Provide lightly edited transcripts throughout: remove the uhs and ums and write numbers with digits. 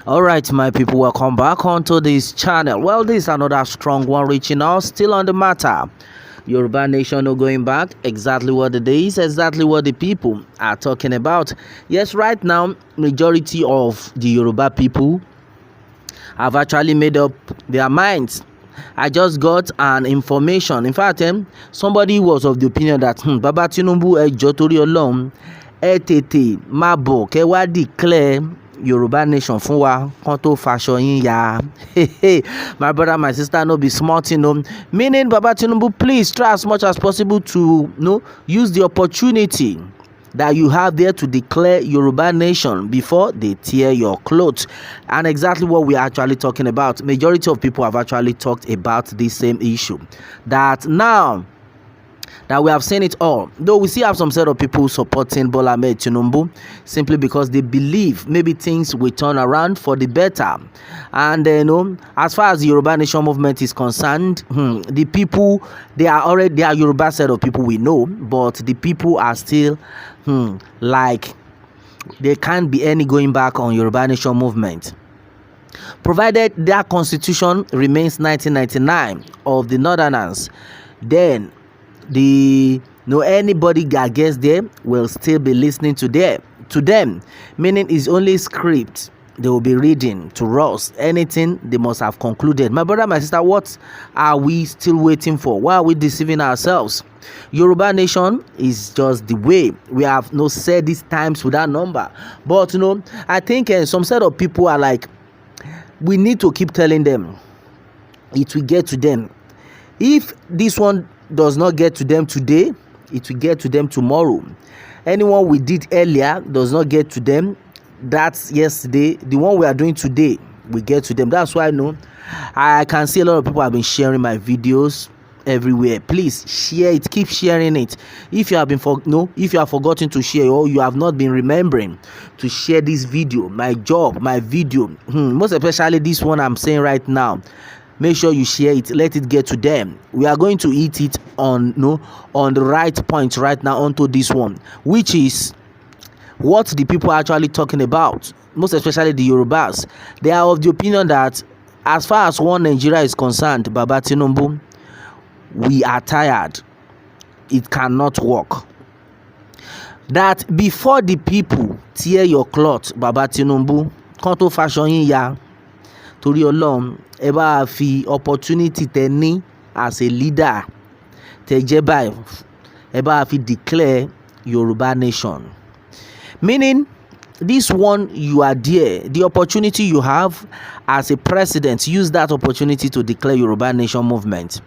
All right, my people, welcome back onto this channel. Well, this is another strong one reaching out, still on the matter. Yoruba nation no going back, exactly what it is, exactly what the people are talking about. Yes, right now, majority of the Yoruba people have actually made up their minds. I just got an information. In fact, somebody was of the opinion that Baba Tinubu ẹjọ́ torí Ọlọ́run ẹ tètè máa bọ̀ kẹ́ wá declare Yoruba nation fún wa kan tó Fashoyin ya. My brother, my sister, no be smart, meaning Baba Tinubu, please try as much as possible to use the opportunity that you have there to declare Yoruba nation before they tear your clothes. And exactly what we are actually talking about. Majority of people have actually talked about this same issue, that now that we have seen it all, though we still have some set of people supporting Bola Ahmed Tinubu simply because they believe maybe things will turn around for the better. And as far as the Yoruba nation movement is concerned, the people, they are Yoruba set of people we know, but the people are still like there can't be any going back on Yoruba nation movement, provided their constitution remains 1999 of the Northerners. Then anybody that gets there will still be listening to them, meaning it's only script they will be reading to us. Anything they must have concluded. My brother, my sister, what are we still waiting for? Why are we deceiving ourselves? Yoruba nation is just the way. We have said these times without number, but I think some set of people are like, we need to keep telling them it will get to them. If this one does not get to them today, it will get to them tomorrow. Anyone we did earlier does not get to them, that's yesterday. The one we are doing today will get to them. That's why I can see a lot of people have been sharing my videos everywhere. Please share it, keep sharing it. If you have been if you have forgotten to share, or you have not been remembering to share this video, my video, most especially this one I'm saying right now, make sure you share it, let it get to them. We are going to eat it on the right point right now onto this one, which is what the people are actually talking about, most especially the Yorubas. They are of the opinion that as far as one Nigeria is concerned, Baba Tinubu, we are tired. It cannot work. That before the people tear your cloth, Baba Tinubu, kan tó Fashoyin ya, torí Ọlọ́run ẹ bá fi opportunity tẹ ní as a leader tẹ jẹ́ báyìí, ẹ bá fi declare Yoruba nation. Meaning, this one, you are there, the opportunity you have as a president, use that opportunity to declare Yoruba nation movement.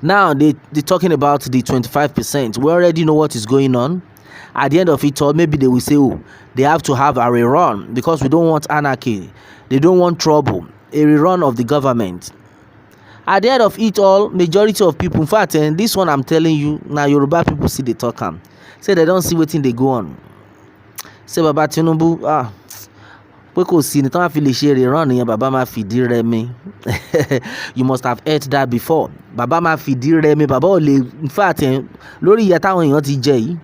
Now they're talking about the 25%. We already know what is going on. At the end of it all, maybe they will say, they have to have a rerun because we don't want anarchy. They don't want trouble. A rerun of the government. At the end of it all, majority of people, in fact, and this one I'm telling you, now Yoruba people see the talk say they don't see what they go on. Say Baba Tinubu, pé kò sí ní tán fi lè ṣe rerun yẹn, Baba máa fìdí rẹmi. You must have heard that before. Baba máa fìdí rẹmi, Baba ò lè, in fact, lórí ìyà táwọn èèyàn ti jẹ yìí,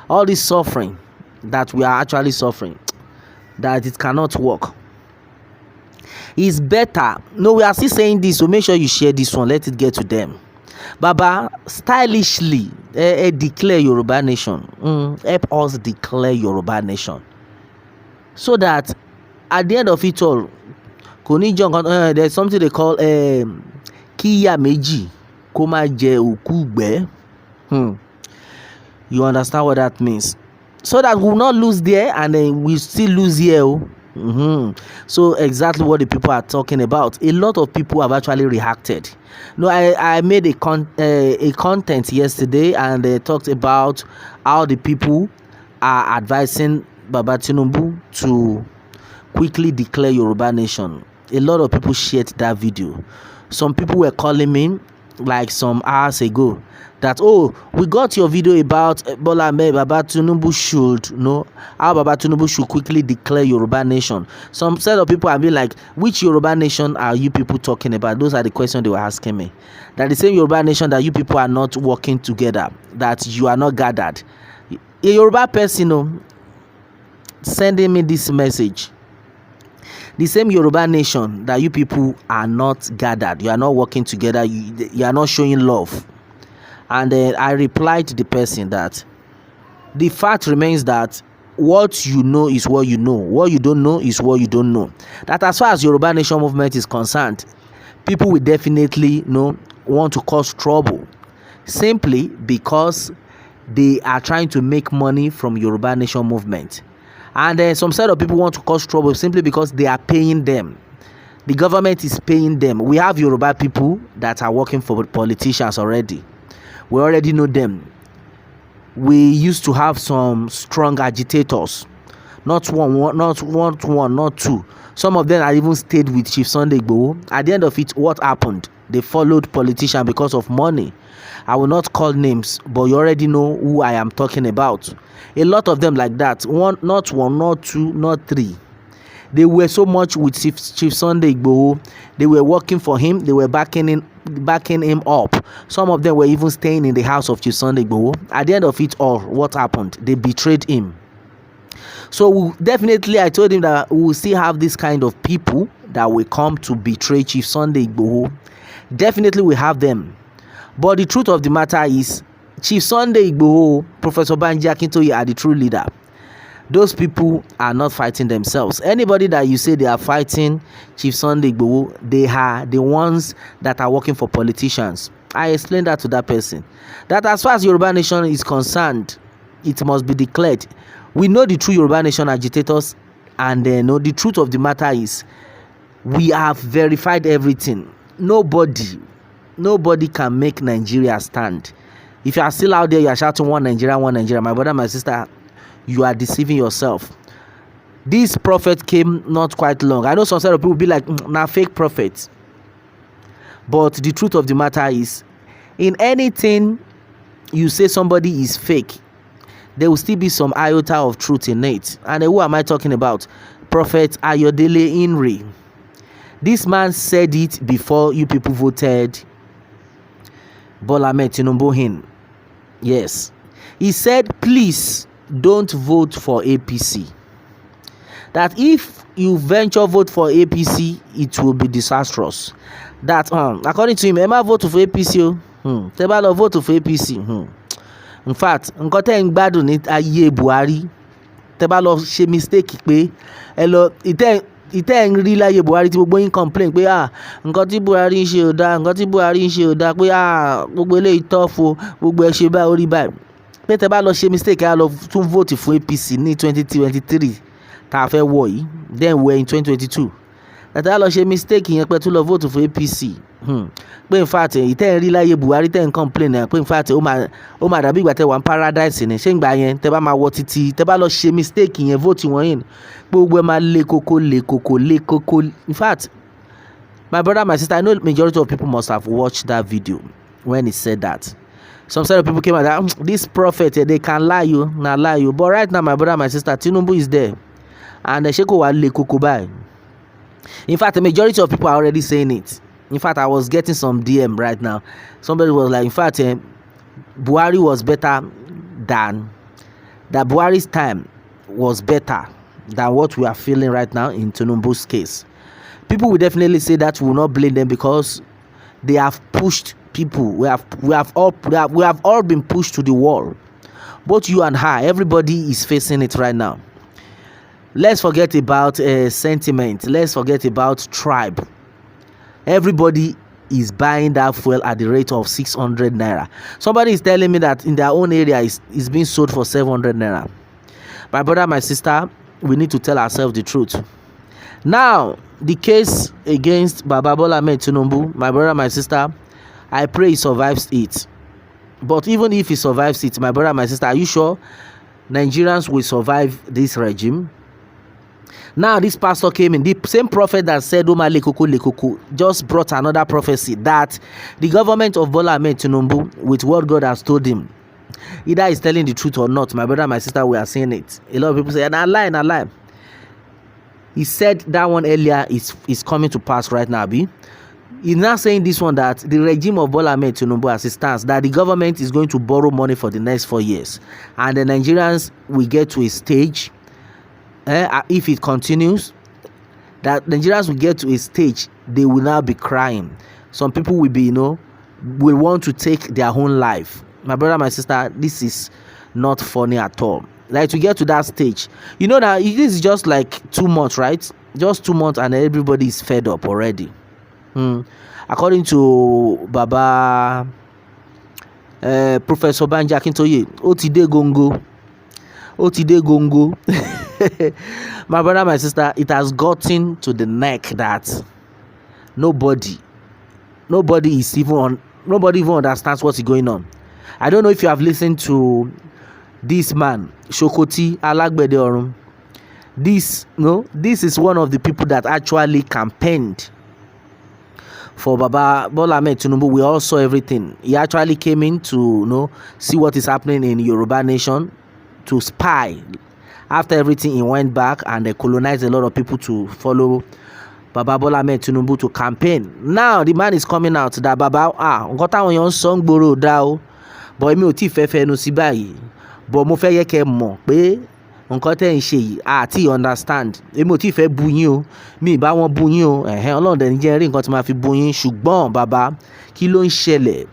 all this suffering that we are actually suffering, that it cannot work. It's better. No, we are still saying this, so make sure you share this one, let it get to them. Baba, stylishly declare Yoruba nation. Help us declare Yoruba nation, so that at the end of it all, there's something they call kíyà méjì kó má jẹ òkú ìgbẹ́. You understand what that means? So that we will not lose there and then we still lose here. So exactly what the people are talking about. A lot of people have actually reacted. I made a content yesterday, and they talked about how the people are advising Baba Tinubu to quickly declare Yoruba nation. A lot of people shared that video. Some people were calling me like some hours ago that, oh, we got your video about Bola Ahmed, Baba Tinubu should, how Baba Tinubu should quickly declare Yoruba nation. Some set of people have been like, which Yoruba nation are you people talking about? Those are the questions they were asking me. That the same Yoruba nation that you people are not working together, that you are not gathered. A Yoruba person sending me this message. The same Yoruba nation that you people are not gathered, you are not working together, you are not showing love. And then I replied to the person that the fact remains that what you know is what you know, what you don't know is what you don't know. That as far as Yoruba nation movement is concerned, people will definitely want to cause trouble simply because they are trying to make money from Yoruba nation movement. And some set of people want to cause trouble simply because they are paying them. The government is paying them. We have Yoruba people that are working for politicians already. We already know them. We used to have some strong agitators. Not one, not two. Some of them have even stayed with Chief Sunday Igboho. At the end of it, what happened? They followed politicians because of money. I will not call names, but you already know who I am talking about. A lot of them like that. Not one, not two, not three. They were so much with Chief Sunday Igboho. They were working for him. They were backing him up. Some of them were even staying in the house of Chief Sunday Igboho. At the end of it all, what happened? They betrayed him. So definitely, I told him that we will still have this kind of people that will come to betray Chief Sunday Igboho. Definitely, we have them. But the truth of the matter is, Chief Sunday Igboho, Professor Banji Akintoye are the true leader. Those people are not fighting themselves. Anybody that you say they are fighting Chief Sunday Igboho, they are the ones that are working for politicians. I explained that to that person. That as far as Yoruba nation is concerned, it must be declared. We know the true Yoruba nation agitators, and the truth of the matter is, we have verified everything. Nobody can make Nigeria stand. If you are still out there, you are shouting one Nigeria, my brother, my sister, you are deceiving yourself. This prophet came not quite long. I know some sort of people will be like, nah, fake prophet. But the truth of the matter is, in anything you say somebody is fake, there will still be some iota of truth in it. And who am I talking about? Prophet Ayodele Inri. This man said it before you people voted Bola Ahmed Tinubu in. Yes. He said, please don't vote for APC. That if you venture vote for APC, it will be disastrous. That according to him, Emma vote for APC. Tebalo vote for APC. In fact, nǹkan tẹ́ ń gbádùn ní ayé Buhari, tebalo ṣe mistake pé ẹ lọ ìtẹ́ ń rí láyé Buhari tí gbogbo yín complain pé nǹkan tí Buhari ń ṣe ò dáa, nǹkan tí Buhari ń ṣe ò dáa, pé gbogbo eléyìí tọ́fo, gbogbo ẹ ṣe báyìí orí báyìí. Pé tẹ́ bá lọ ṣe mistake, ẹ lọ tún vote fún APC ní 2023 tá a fẹ́ wọ̀ yìí, then we're in 2022. Tẹ́ bá lọ ṣe mistake yẹn pé tún lọ vote fún APC. Pé in fact ìtẹ́ ń rí láyé Buhari tẹ́ ń complain pé in fact ó máa dàbí ìgbà tẹ́ wà ní paradise ni. Ṣé ìgbà yẹn tẹ́ bá máa wọ títí, tẹ́ bá lọ ṣe mistake yẹn vote wọ́n yìí, gbogbo ẹ máa le koko. In fact, my brother, my sister, I know majority of people must have watched that video when he said that. Some set of people came out that this prophet, they can lie you. But right now, my brother, my sister, Tinubu is there. And Sheko wa le koko bai. In fact, the majority of people are already saying it. In fact, I was getting some DM right now. Somebody was like, in fact, Buhari was better than, that Buhari's time was better than what we are feeling right now in Tinubu's case. People will definitely say that. We will not blame them because they have pushed people. We have all been pushed to the wall. Both you and her, everybody is facing it right now. Let's forget about sentiment. Let's forget about tribe. Everybody is buying that fuel at the rate of 600 naira. Somebody is telling me that in their own area is being sold for 700 naira. My brother, my sister, we need to tell ourselves the truth. Now, the case against Baba Bola Ahmed Tinubu, my brother, my sister, I pray he survives it. But even if he survives it, my brother, my sister, are you sure Nigerians will survive this regime? Now this pastor came in, the same prophet that said Oma lekoko lekoko just brought another prophecy that the government of Bola Ahmed Tinubu, with what God has told him, either he's telling the truth or not. My brother and my sister, we are saying it. A lot of people say, nah lie. He said that one earlier is coming to pass right now, B. He's now saying this one, that the regime of Bola Ahmed Tinubu, as it stands, that the government is going to borrow money for the next 4 years, and the Nigerians will get to a stage, if it continues, that Nigerians will get to a stage they will now be crying. Some people will be, will want to take their own life. My brother, my sister, this is not funny at all. Like, to get to that stage, now this is just like 2 months, right? Just 2 months, and everybody is fed up already. According to Baba Professor Banji Akintoye, Otide Gongo. My brother, my sister, it has gotten to the neck that nobody even understands what's going on. I don't know if you have listened to this man, Shokoti Alagbede Orun. This is one of the people that actually campaigned for Baba Bola Ahmed Tinubu. We all saw everything. He actually came in to see what is happening in Yoruba nation, to spy. After everything, he went back and they colonized a lot of people to follow Baba Bola Ahmed Tinubu to campaign. Now the man is coming out that Baba nǹkan táwọn èèyàn ń sọ ń gbòòrò dá o, but èmi ò tí fẹ́ fẹnu sí báyìí, but mo fẹ́ yẹ kẹ́ mọ̀ pé nǹkan tẹ́ ń ṣe yìí àti understand. Èmi ò tí fẹ́ bú yín o, mi ì bá wọn bú yín o, Ọlọ́run dẹ̀ ní jẹ́ rí nǹkan tí máa fi bú yín, ṣùgbọ́n bàbá kí ló ń ṣẹlẹ̀?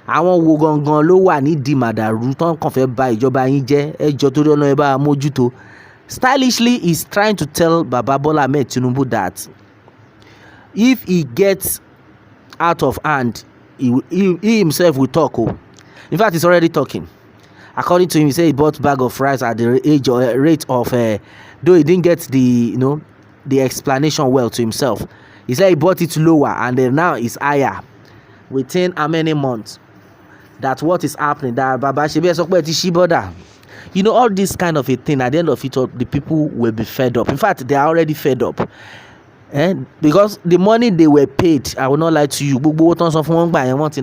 Àwọn wo gangan ló wà nídìí màdàrú tó ń kàn fẹ́ bà ìjọba yín jẹ́? Ẹ jọ̀ọ́ torí Ọlọ́run ẹ bá mójútó. Stylishly, he's trying to tell Baba Bola Ahmed Tinubu that if he gets out of hand, he himself will talk. In fact, he's already talking. According to him, he said he bought bag of rice at the age or rate of, though he didn't get the explanation well to himself. He said he bought it lower and then now it's higher. Within how many months? That's what is happening. That Baba Shebe Sokwe Tishi border. All this kind of a thing, at the end of it all, the people will be fed up. In fact, they are already fed up. Because the money they were paid, I will not lie to you, gbogbo owó tán sọ fún wọn gbà yẹn wọ́n ti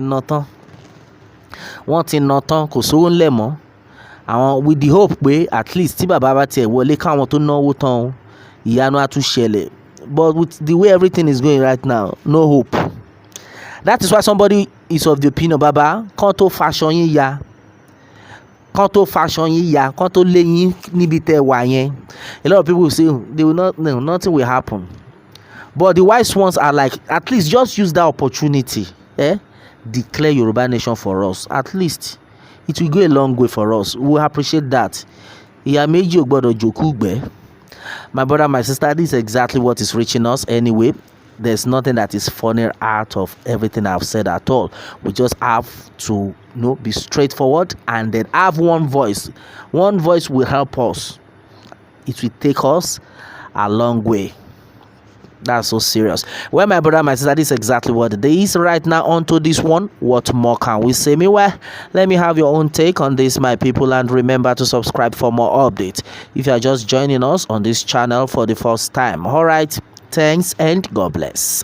ná tán kò sówó ńlẹ̀ mọ́. Àwọn with the hope pé at least tí bàbá bá tiẹ̀ wọlé káwọn tó náwó tán ìyanu á tún ṣẹlẹ̀. But with the way everything is going right now, no hope. That is why somebody is of the opinion, Baba, kán tó Fashoyin ya, kán tó lé yín níbi tẹ́ wà yẹn. A lot of people will say they will not, no, nothing will happen. But the wise ones are like, at least just use that opportunity. Declare Yoruba nation for us. At least it will go a long way for us. We will appreciate that. My brother, my sister, this is exactly what is reaching us anyway. There's nothing that is funny out of everything I've said at all. We just have to be straightforward and then have one voice. One voice will help us. It will take us a long way. That's so serious. Well, my brother, my sister, this is exactly what it is right now. On to this one. What more can we say? Meanwhile, let me have your own take on this, my people, and remember to subscribe for more updates if you are just joining us on this channel for the first time. All right, thanks and God bless.